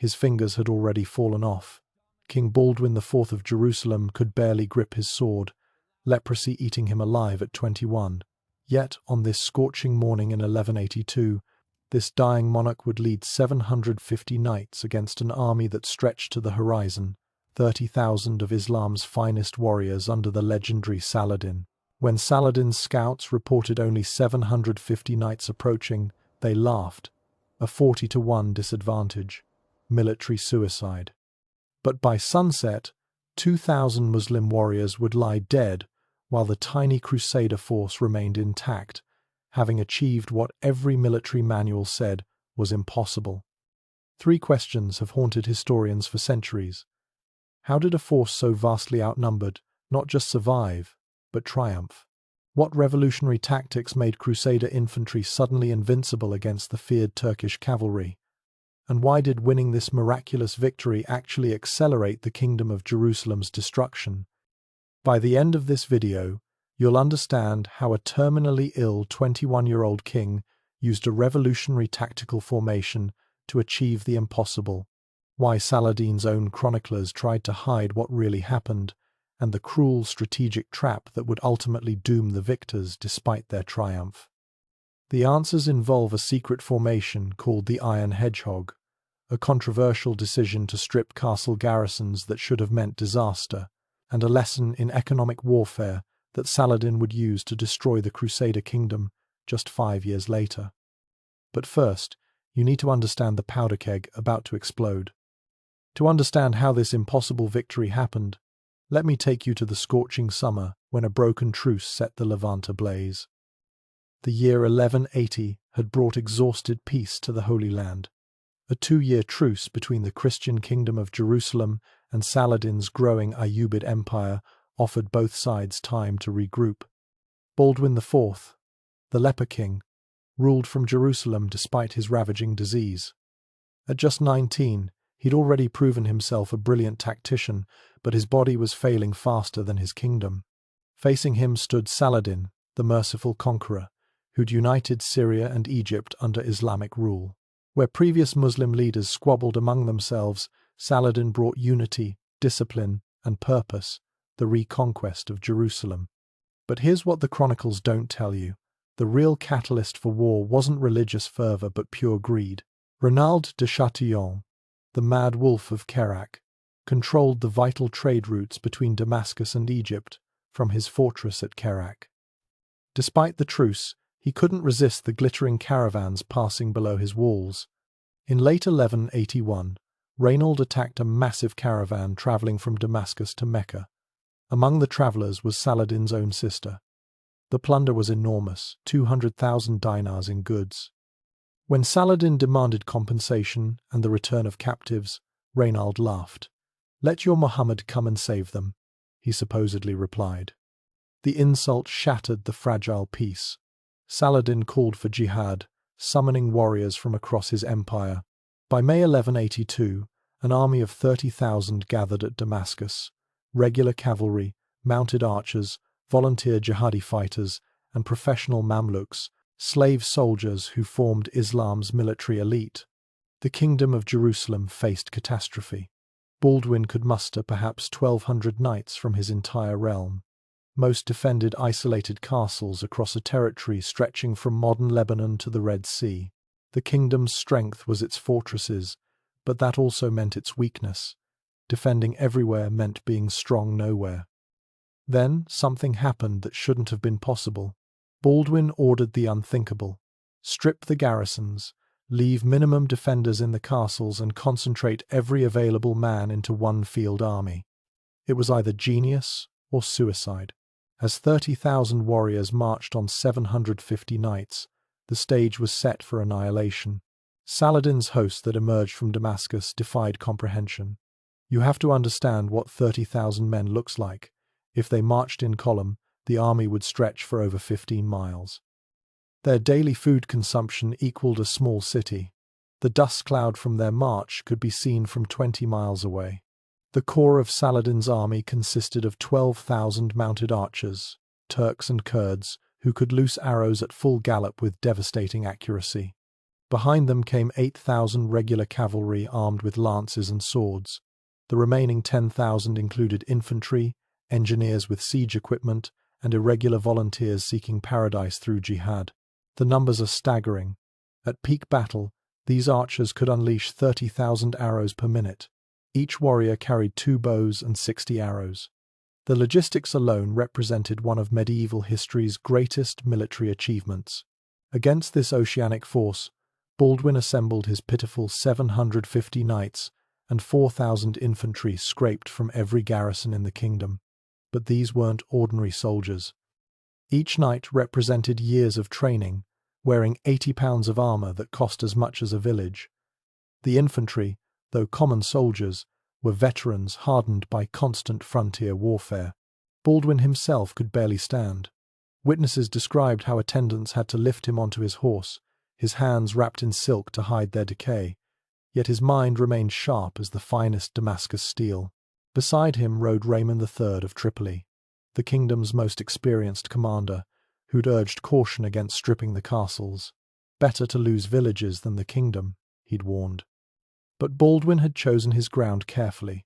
His fingers had already fallen off. King Baldwin IV of Jerusalem could barely grip his sword, leprosy eating him alive at 21. Yet, on this scorching morning in 1182, this dying monarch would lead 750 knights against an army that stretched to the horizon, 30,000 of Islam's finest warriors under the legendary Saladin. When Saladin's scouts reported only 750 knights approaching, they laughed. A 40-to-1 disadvantage. Military suicide. But by sunset, 2,000 Muslim warriors would lie dead, while the tiny Crusader force remained intact, having achieved what every military manual said was impossible. 3 questions have haunted historians for centuries. How did a force so vastly outnumbered not just survive, but triumph? What revolutionary tactics made Crusader infantry suddenly invincible against the feared Turkish cavalry? And why did winning this miraculous victory actually accelerate the Kingdom of Jerusalem's destruction? By the end of this video, you'll understand how a terminally ill 21-year-old king used a revolutionary tactical formation to achieve the impossible, why Saladin's own chroniclers tried to hide what really happened, and the cruel strategic trap that would ultimately doom the victors despite their triumph. The answers involve a secret formation called the Iron Hedgehog, a controversial decision to strip castle garrisons that should have meant disaster, and a lesson in economic warfare that Saladin would use to destroy the Crusader Kingdom just 5 years later. But first, you need to understand the powder keg about to explode. To understand how this impossible victory happened, let me take you to the scorching summer when a broken truce set the Levant ablaze. The year 1180 had brought exhausted peace to the Holy Land. A 2-year truce between the Christian Kingdom of Jerusalem and Saladin's growing Ayyubid Empire offered both sides time to regroup. Baldwin IV, the Leper King, ruled from Jerusalem despite his ravaging disease. At just 19, he'd already proven himself a brilliant tactician, but his body was failing faster than his kingdom. Facing him stood Saladin, the merciful conqueror, who'd united Syria and Egypt under Islamic rule. Where previous Muslim leaders squabbled among themselves, Saladin brought unity, discipline, and purpose, the reconquest of Jerusalem. But here's what the chronicles don't tell you. The real catalyst for war wasn't religious fervor but pure greed. Reynald de Chatillon, the mad wolf of Kerak, controlled the vital trade routes between Damascus and Egypt from his fortress at Kerak. Despite the truce, he couldn't resist the glittering caravans passing below his walls. In late 1181, Reynald attacked a massive caravan traveling from Damascus to Mecca. Among the travelers was Saladin's own sister. The plunder was enormous, 200,000 dinars in goods. When Saladin demanded compensation and the return of captives, Reynald laughed. "Let your Muhammad come and save them," he supposedly replied. The insult shattered the fragile peace. Saladin called for jihad, summoning warriors from across his empire. By May 1182, an army of 30,000 gathered at Damascus. Regular cavalry, mounted archers, volunteer jihadi fighters, and professional Mamluks, slave soldiers who formed Islam's military elite. The Kingdom of Jerusalem faced catastrophe. Baldwin could muster perhaps 1,200 knights from his entire realm. Most defended isolated castles across a territory stretching from modern Lebanon to the Red Sea. The kingdom's strength was its fortresses, but that also meant its weakness. Defending everywhere meant being strong nowhere. Then something happened that shouldn't have been possible. Baldwin ordered the unthinkable. Strip the garrisons, leave minimum defenders in the castles, and concentrate every available man into one field army. It was either genius or suicide. As 30,000 warriors marched on 750 knights, the stage was set for annihilation. Saladin's host that emerged from Damascus defied comprehension. You have to understand what 30,000 men looks like. If they marched in column, the army would stretch for over 15 miles. Their daily food consumption equaled a small city. The dust cloud from their march could be seen from 20 miles away. The core of Saladin's army consisted of 12,000 mounted archers, Turks and Kurds, who could loose arrows at full gallop with devastating accuracy. Behind them came 8,000 regular cavalry armed with lances and swords. The remaining 10,000 included infantry, engineers with siege equipment, and irregular volunteers seeking paradise through jihad. The numbers are staggering. At peak battle, these archers could unleash 30,000 arrows per minute. Each warrior carried 2 bows and 60 arrows. The logistics alone represented one of medieval history's greatest military achievements. Against this oceanic force, Baldwin assembled his pitiful 750 knights and 4,000 infantry scraped from every garrison in the kingdom. But these weren't ordinary soldiers. Each knight represented years of training, wearing 80 pounds of armor that cost as much as a village. The infantry, though common soldiers, were veterans hardened by constant frontier warfare. Baldwin himself could barely stand. Witnesses described how attendants had to lift him onto his horse, his hands wrapped in silk to hide their decay, yet his mind remained sharp as the finest Damascus steel. Beside him rode Raymond III of Tripoli, the kingdom's most experienced commander, who'd urged caution against stripping the castles. Better to lose villages than the kingdom, he'd warned. But Baldwin had chosen his ground carefully.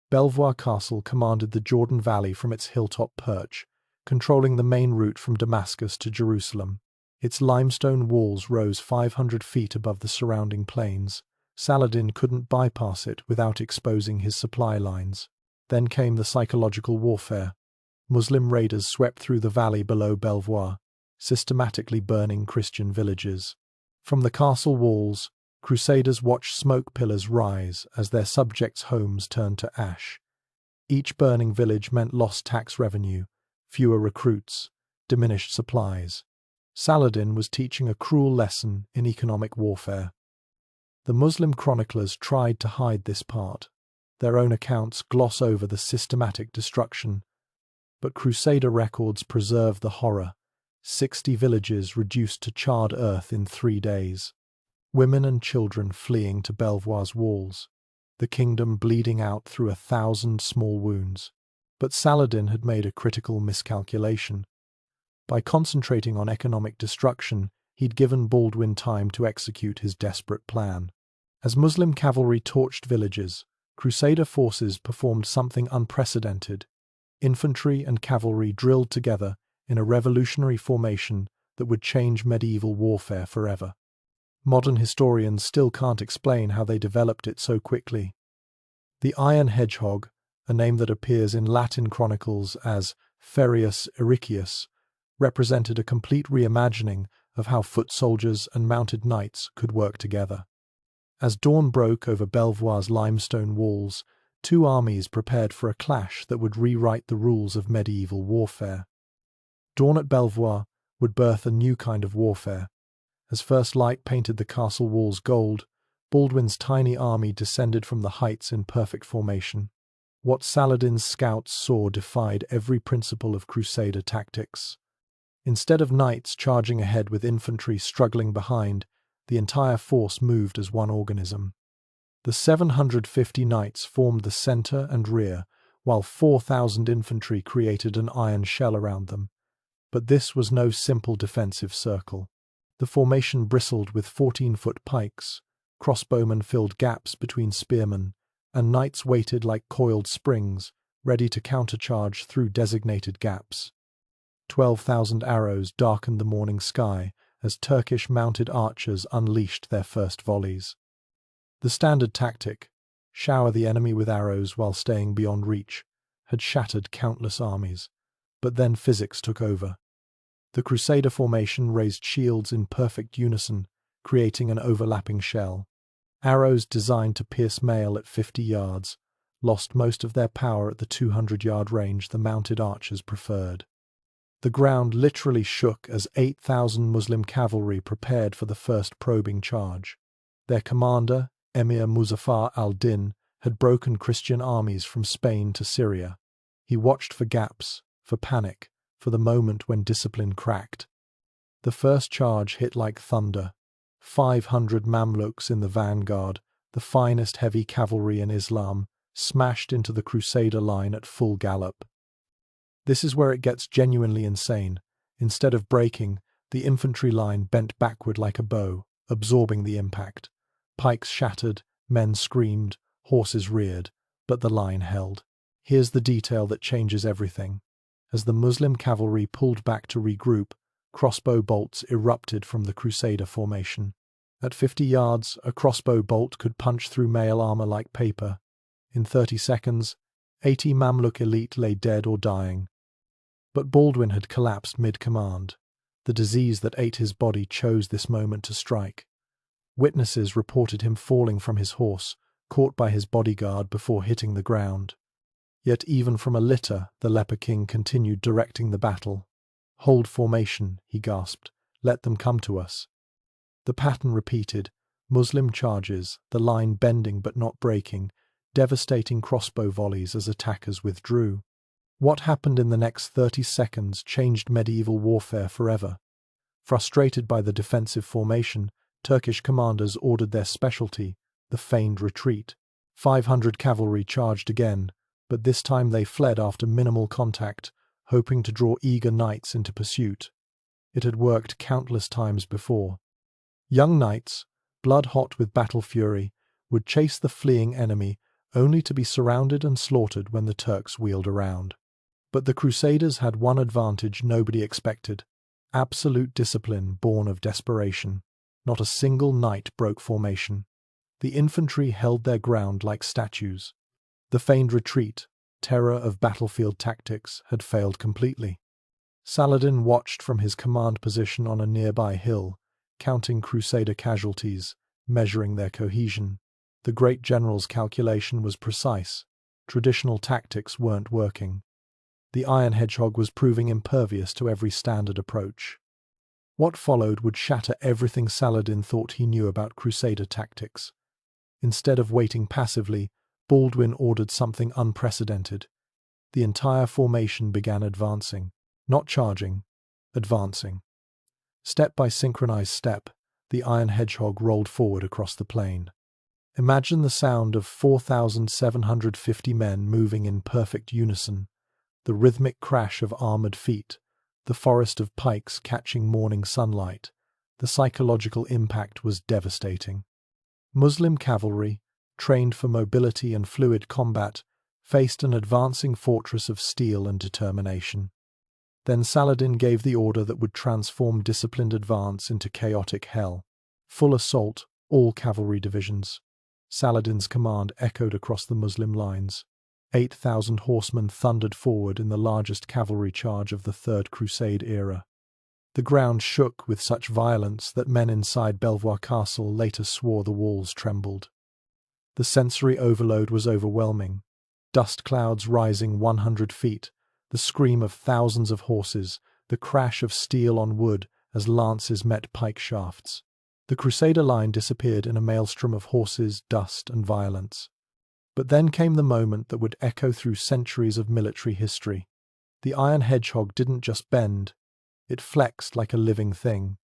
Belvoir Castle commanded the Jordan Valley from its hilltop perch, controlling the main route from Damascus to Jerusalem. Its limestone walls rose 500 feet above the surrounding plains. Saladin couldn't bypass it without exposing his supply lines. Then came the psychological warfare. Muslim raiders swept through the valley below Belvoir, systematically burning Christian villages. From the castle walls, Crusaders watched smoke pillars rise as their subjects' homes turned to ash. Each burning village meant lost tax revenue, fewer recruits, diminished supplies. Saladin was teaching a cruel lesson in economic warfare. The Muslim chroniclers tried to hide this part. Their own accounts gloss over the systematic destruction. But Crusader records preserve the horror. 60 villages reduced to charred earth in 3 days. Women and children fleeing to Belvoir's walls. The kingdom bleeding out through 1,000 small wounds. But Saladin had made a critical miscalculation. By concentrating on economic destruction, he'd given Baldwin time to execute his desperate plan. As Muslim cavalry torched villages, Crusader forces performed something unprecedented. Infantry and cavalry drilled together in a revolutionary formation that would change medieval warfare forever. Modern historians still can't explain how they developed it so quickly. The Iron Hedgehog, a name that appears in Latin chronicles as Ferius Ericius, represented a complete reimagining of how foot soldiers and mounted knights could work together. As dawn broke over Belvoir's limestone walls, 2 armies prepared for a clash that would rewrite the rules of medieval warfare. Dawn at Belvoir would birth a new kind of warfare. As first light painted the castle walls gold, Baldwin's tiny army descended from the heights in perfect formation. What Saladin's scouts saw defied every principle of Crusader tactics. Instead of knights charging ahead with infantry struggling behind, the entire force moved as one organism. The 750 knights formed the center and rear, while 4,000 infantry created an iron shell around them. But this was no simple defensive circle. The formation bristled with 14-foot pikes, crossbowmen filled gaps between spearmen, and knights waited like coiled springs, ready to countercharge through designated gaps. 12,000 arrows darkened the morning sky as Turkish mounted archers unleashed their first volleys. The standard tactic, shower the enemy with arrows while staying beyond reach, had shattered countless armies. But then physics took over. The Crusader formation raised shields in perfect unison, creating an overlapping shell. Arrows designed to pierce mail at 50 yards lost most of their power at the 200-yard range the mounted archers preferred. The ground literally shook as 8,000 Muslim cavalry prepared for the first probing charge. Their commander, Emir Muzaffar al-Din, had broken Christian armies from Spain to Syria. He watched for gaps, for panic, for the moment when discipline cracked. The first charge hit like thunder. 500 Mamluks in the vanguard, the finest heavy cavalry in Islam, smashed into the Crusader line at full gallop. This is where it gets genuinely insane. Instead of breaking, the infantry line bent backward like a bow. absorbing the impact. Pikes shattered, men screamed, horses reared, but the line held. Here's the detail that changes everything. As the Muslim cavalry pulled back to regroup, crossbow bolts erupted from the Crusader formation. At 50 yards, a crossbow bolt could punch through mail armor like paper. In 30 seconds, 80 Mamluk elite lay dead or dying. But Baldwin had collapsed mid-command. The disease that ate his body chose this moment to strike. Witnesses reported him falling from his horse, caught by his bodyguard before hitting the ground. Yet even from a litter, the Leper King continued directing the battle. "Hold formation," he gasped. "Let them come to us." The pattern repeated. Muslim charges, the line bending but not breaking, devastating crossbow volleys as attackers withdrew. What happened in the next 30 seconds changed medieval warfare forever. Frustrated by the defensive formation, Turkish commanders ordered their specialty, the feigned retreat. 500 cavalry charged again, but this time they fled after minimal contact, hoping to draw eager knights into pursuit. It had worked countless times before. Young knights, blood-hot with battle fury, would chase the fleeing enemy, only to be surrounded and slaughtered when the Turks wheeled around. But the Crusaders had one advantage nobody expected: absolute discipline born of desperation. Not a single knight broke formation. The infantry held their ground like statues. The feigned retreat, terror of battlefield tactics, had failed completely. Saladin watched from his command position on a nearby hill, counting Crusader casualties, measuring their cohesion. The great general's calculation was precise. Traditional tactics weren't working. The Iron Hedgehog was proving impervious to every standard approach. What followed would shatter everything Saladin thought he knew about Crusader tactics. Instead of waiting passively, Baldwin ordered something unprecedented. The entire formation began advancing, not charging, advancing. Step by synchronized step, the Iron Hedgehog rolled forward across the plain. Imagine the sound of 4,750 men moving in perfect unison, the rhythmic crash of armored feet, the forest of pikes catching morning sunlight. The psychological impact was devastating. Muslim cavalry, trained for mobility and fluid combat, faced an advancing fortress of steel and determination. Then Saladin gave the order that would transform disciplined advance into chaotic hell. Full assault, all cavalry divisions. Saladin's command echoed across the Muslim lines. 8,000 horsemen thundered forward in the largest cavalry charge of the Third Crusade era. The ground shook with such violence that men inside Belvoir Castle later swore the walls trembled. The sensory overload was overwhelming. Dust clouds rising 100 feet, the scream of thousands of horses, the crash of steel on wood as lances met pike shafts. The Crusader line disappeared in a maelstrom of horses, dust, and violence. But then came the moment that would echo through centuries of military history. The Iron Hedgehog didn't just bend, it flexed like a living thing.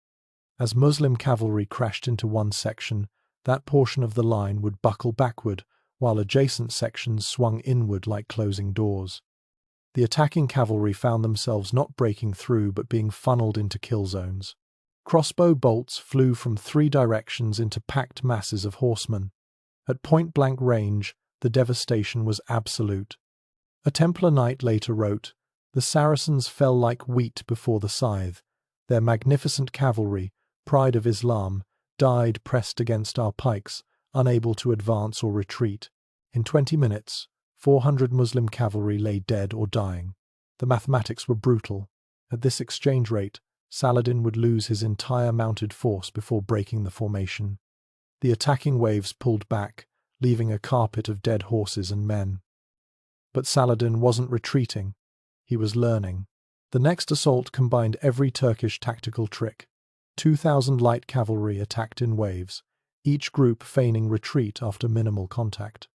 As Muslim cavalry crashed into one section, that portion of the line would buckle backward, while adjacent sections swung inward like closing doors. The attacking cavalry found themselves not breaking through but being funneled into kill zones. Crossbow bolts flew from 3 directions into packed masses of horsemen. At point-blank range, the devastation was absolute. A Templar knight later wrote, "The Saracens fell like wheat before the scythe. Their magnificent cavalry, pride of Islam, died pressed against our pikes, unable to advance or retreat. In 20 minutes, 400 Muslim cavalry lay dead or dying. The mathematics were brutal. At this exchange rate, Saladin would lose his entire mounted force before breaking the formation. The attacking waves pulled back, leaving a carpet of dead horses and men. But Saladin wasn't retreating. He was learning. The next assault combined every Turkish tactical trick. 2,000 light cavalry attacked in waves, each group feigning retreat after minimal contact.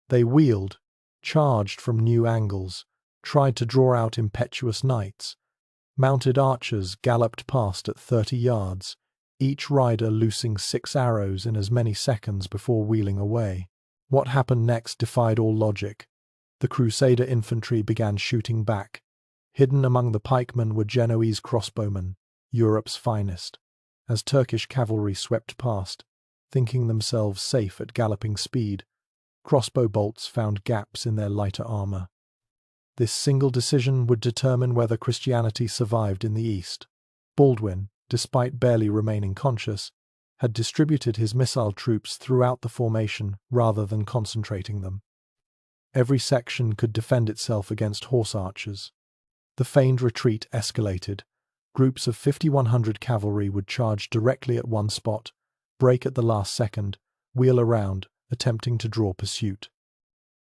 They wheeled, charged from new angles, tried to draw out impetuous knights. Mounted archers galloped past at 30 yards, each rider loosing 6 arrows in as many seconds before wheeling away. What happened next defied all logic. The Crusader infantry began shooting back. Hidden among the pikemen were Genoese crossbowmen, Europe's finest. as Turkish cavalry swept past, thinking themselves safe at galloping speed. Crossbow bolts found gaps in their lighter armor. This single decision would determine whether Christianity survived in the East. Baldwin, despite barely remaining conscious, had distributed his missile troops throughout the formation rather than concentrating them. Every section could defend itself against horse archers. The feigned retreat escalated. Groups of 5,100 cavalry would charge directly at one spot, break at the last second, wheel around, attempting to draw pursuit.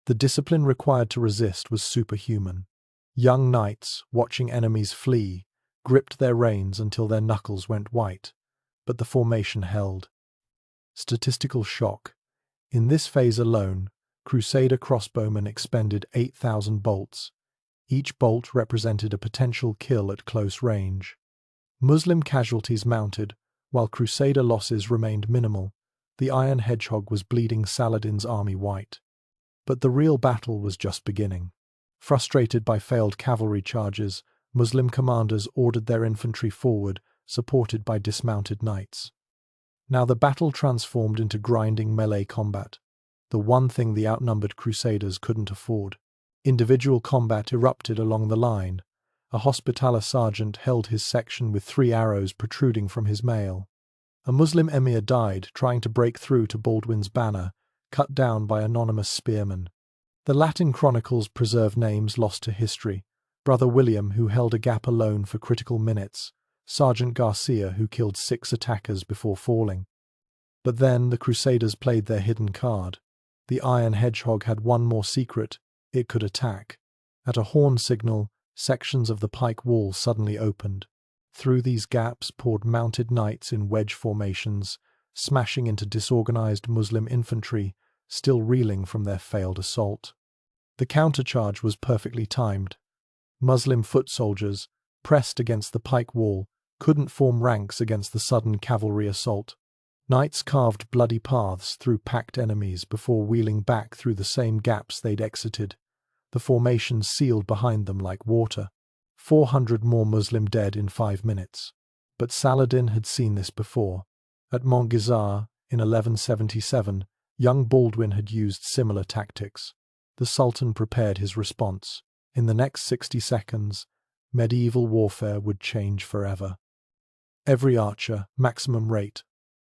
The discipline required to resist was superhuman. Young knights, watching enemies flee, gripped their reins until their knuckles went white, but the formation held. Statistical shock. In this phase alone, Crusader crossbowmen expended 8,000 bolts. Each bolt represented a potential kill at close range. Muslim casualties mounted, while Crusader losses remained minimal. The Iron Hedgehog was bleeding Saladin's army white. But the real battle was just beginning. Frustrated by failed cavalry charges, Muslim commanders ordered their infantry forward, supported by dismounted knights. Now the battle transformed into grinding melee combat, the one thing the outnumbered Crusaders couldn't afford. Individual combat erupted along the line. A Hospitaller sergeant held his section with 3 arrows protruding from his mail. A Muslim emir died trying to break through to Baldwin's banner, cut down by anonymous spearmen. The Latin chronicles preserve names lost to history. Brother William, who held a gap alone for critical minutes. Sergeant Garcia, who killed 6 attackers before falling. But then the Crusaders played their hidden card. The Iron Hedgehog had one more secret: it could attack. At a horn signal, sections of the pike wall suddenly opened. Through these gaps poured mounted knights in wedge formations, smashing into disorganized Muslim infantry, still reeling from their failed assault. The countercharge was perfectly timed. Muslim foot soldiers, pressed against the pike wall, couldn't form ranks against the sudden cavalry assault. Knights carved bloody paths through packed enemies before wheeling back through the same gaps they'd exited. The formation sealed behind them like water. 400 more Muslim dead in 5 minutes. But Saladin had seen this before. At Montgizar, in 1177, young Baldwin had used similar tactics. The Sultan prepared his response. In the next 60 seconds, medieval warfare would change forever. Every archer, maximum rate.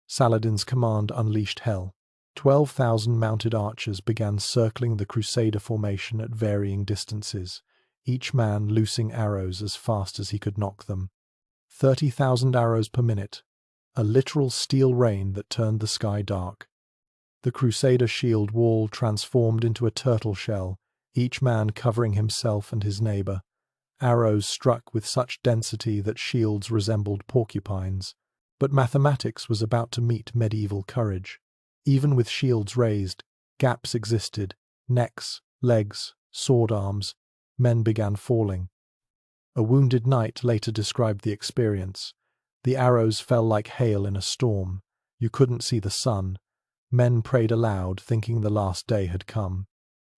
Saladin's command unleashed hell. 12,000 mounted archers began circling the Crusader formation at varying distances, each man loosing arrows as fast as he could knock them. 30,000 arrows per minute, a literal steel rain that turned the sky dark. The Crusader shield wall transformed into a turtle shell, each man covering himself and his neighbor. Arrows struck with such density that shields resembled porcupines. But mathematics was about to meet medieval courage. Even with shields raised, gaps existed, necks, legs, sword arms. Men began falling. A wounded knight later described the experience. The arrows fell like hail in a storm. You couldn't see the sun. Men prayed aloud, thinking the last day had come.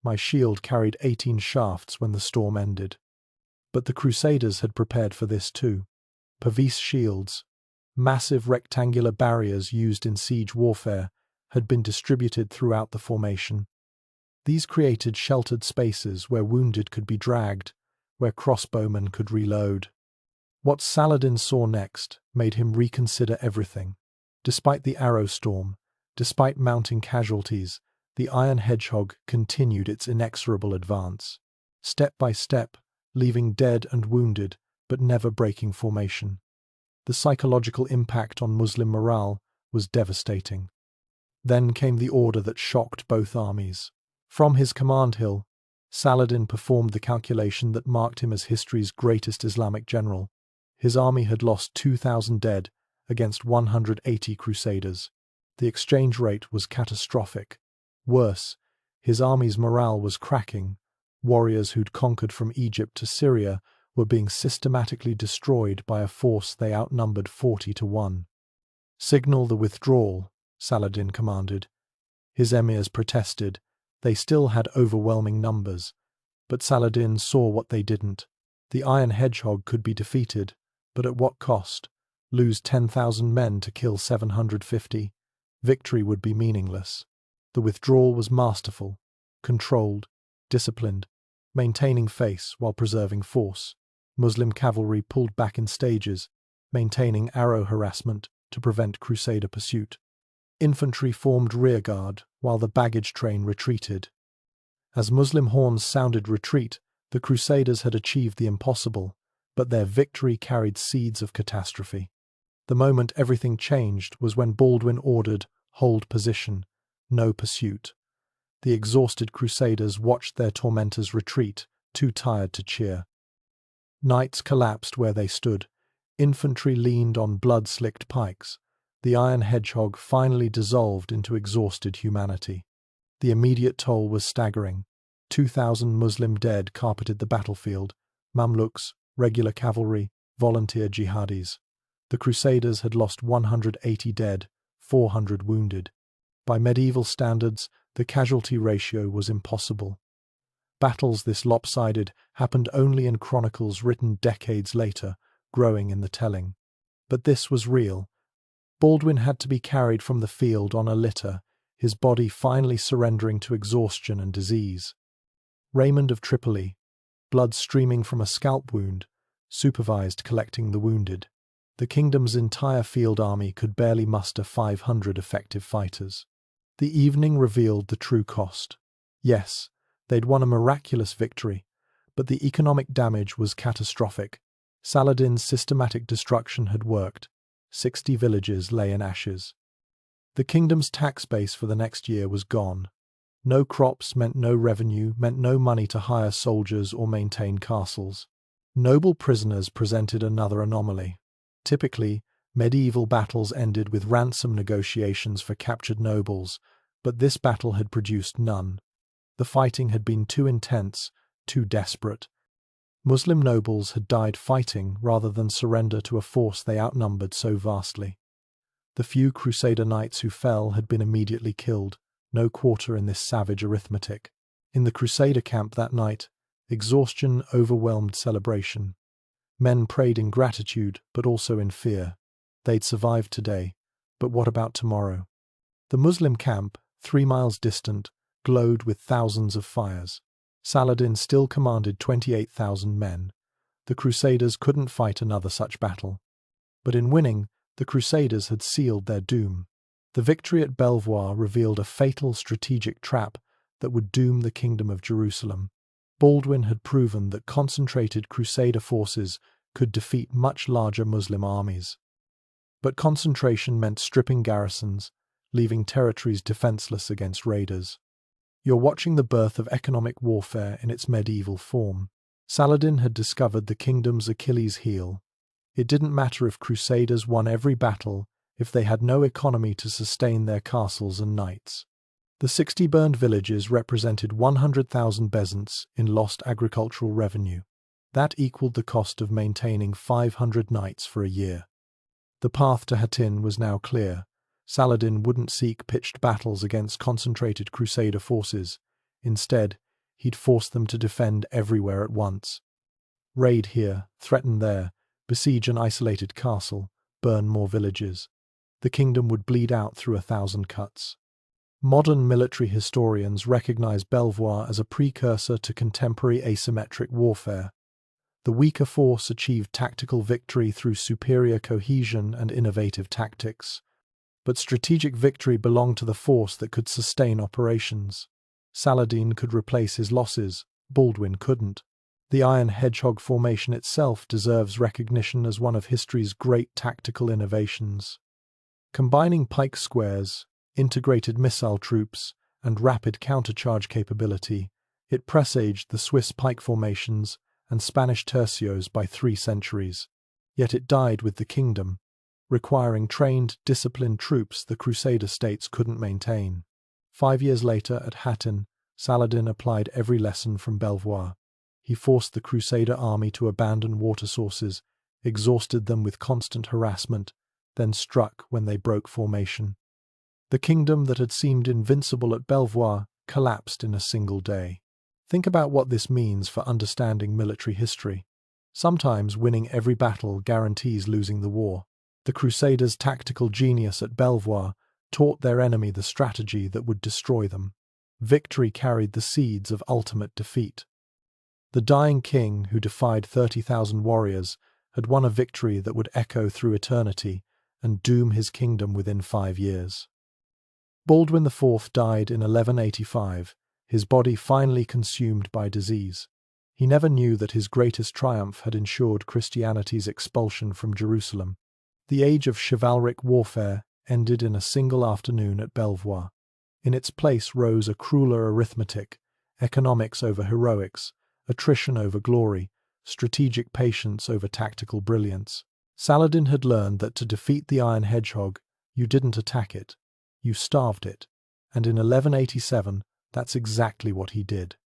My shield carried 18 shafts when the storm ended. But the Crusaders had prepared for this too. Pavis shields, massive rectangular barriers used in siege warfare, had been distributed throughout the formation. These created sheltered spaces where wounded could be dragged, where crossbowmen could reload. What Saladin saw next made him reconsider everything. Despite the arrow storm, despite mounting casualties, the Iron Hedgehog continued its inexorable advance. Step by step, leaving dead and wounded, but never breaking formation. The psychological impact on Muslim morale was devastating. Then came the order that shocked both armies. From his command hill, Saladin performed the calculation that marked him as history's greatest Islamic general. His army had lost 2,000 dead against 180 Crusaders. The exchange rate was catastrophic. Worse, his army's morale was cracking. Warriors who'd conquered from Egypt to Syria were being systematically destroyed by a force they outnumbered 40-1. "Signal the withdrawal," Saladin commanded. His emirs protested. They still had overwhelming numbers. But Saladin saw what they didn't. The Iron Hedgehog could be defeated, but at what cost? Lose 10,000 men to kill 750. Victory would be meaningless. The withdrawal was masterful, controlled, disciplined, maintaining face while preserving force. Muslim cavalry pulled back in stages, maintaining arrow harassment to prevent Crusader pursuit. Infantry formed rearguard while the baggage train retreated. As Muslim horns sounded retreat, the Crusaders had achieved the impossible, but their victory carried seeds of catastrophe. The moment everything changed was when Baldwin ordered, "Hold position, no pursuit." The exhausted Crusaders watched their tormentors retreat, too tired to cheer. Knights collapsed where they stood. Infantry leaned on blood-slicked pikes. The iron hedgehog finally dissolved into exhausted humanity. The immediate toll was staggering. 2,000 Muslim dead carpeted the battlefield. Mamluks, regular cavalry, volunteer jihadis. The Crusaders had lost 180 dead, 400 wounded. By medieval standards, the casualty ratio was impossible. Battles this lopsided happened only in chronicles written decades later, growing in the telling. But this was real. Baldwin had to be carried from the field on a litter, his body finally surrendering to exhaustion and disease. Raymond of Tripoli, blood streaming from a scalp wound, supervised collecting the wounded. The kingdom's entire field army could barely muster 500 effective fighters. The evening revealed the true cost. Yes, they'd won a miraculous victory, but the economic damage was catastrophic. Saladin's systematic destruction had worked. 60 villages lay in ashes. The kingdom's tax base for the next year was gone. No crops meant no revenue, meant no money to hire soldiers or maintain castles. Noble prisoners presented another anomaly. Typically, medieval battles ended with ransom negotiations for captured nobles, but this battle had produced none. The fighting had been too intense, too desperate. Muslim nobles had died fighting rather than surrender to a force they outnumbered so vastly. The few Crusader knights who fell had been immediately killed, no quarter in this savage arithmetic. In the Crusader camp that night, exhaustion overwhelmed celebration. Men prayed in gratitude, but also in fear. They'd survived today, but what about tomorrow? The Muslim camp, 3 miles distant, glowed with thousands of fires. Saladin still commanded 28,000 men. The Crusaders couldn't fight another such battle. But in winning, the Crusaders had sealed their doom. The victory at Belvoir revealed a fatal strategic trap that would doom the Kingdom of Jerusalem. Baldwin had proven that concentrated Crusader forces could defeat much larger Muslim armies. But concentration meant stripping garrisons, leaving territories defenseless against raiders. You're watching the birth of economic warfare in its medieval form. Saladin had discovered the kingdom's Achilles heel. It didn't matter if Crusaders won every battle if they had no economy to sustain their castles and knights. The 60 burned villages represented 100,000 bezants in lost agricultural revenue. That equaled the cost of maintaining 500 knights for a year. The path to Hattin was now clear. Saladin wouldn't seek pitched battles against concentrated Crusader forces. Instead, he'd force them to defend everywhere at once. Raid here, threaten there, besiege an isolated castle, burn more villages. The kingdom would bleed out through 1,000 cuts. Modern military historians recognize Belvoir as a precursor to contemporary asymmetric warfare. The weaker force achieved tactical victory through superior cohesion and innovative tactics. But strategic victory belonged to the force that could sustain operations. Saladin could replace his losses, Baldwin couldn't. The iron hedgehog formation itself deserves recognition as one of history's great tactical innovations. Combining pike squares, integrated missile troops, and rapid countercharge capability, it presaged the Swiss pike formations and Spanish tercios by 3 centuries. Yet it died with the kingdom, requiring trained, disciplined troops the Crusader states couldn't maintain. 5 years later, at Hattin, Saladin applied every lesson from Belvoir. He forced the Crusader army to abandon water sources, exhausted them with constant harassment, then struck when they broke formation. The kingdom that had seemed invincible at Belvoir collapsed in a single day. Think about what this means for understanding military history. Sometimes winning every battle guarantees losing the war. The Crusaders' tactical genius at Belvoir taught their enemy the strategy that would destroy them. Victory carried the seeds of ultimate defeat. The dying king, who defied 30,000 warriors, had won a victory that would echo through eternity and doom his kingdom within 5 years. Baldwin IV died in 1185, his body finally consumed by disease. He never knew that his greatest triumph had ensured Christianity's expulsion from Jerusalem. The age of chivalric warfare ended in a single afternoon at Belvoir. In its place rose a crueler arithmetic, economics over heroics, attrition over glory, strategic patience over tactical brilliance. Saladin had learned that to defeat the Iron Hedgehog, you didn't attack it, you starved it, and in 1187, that's exactly what he did.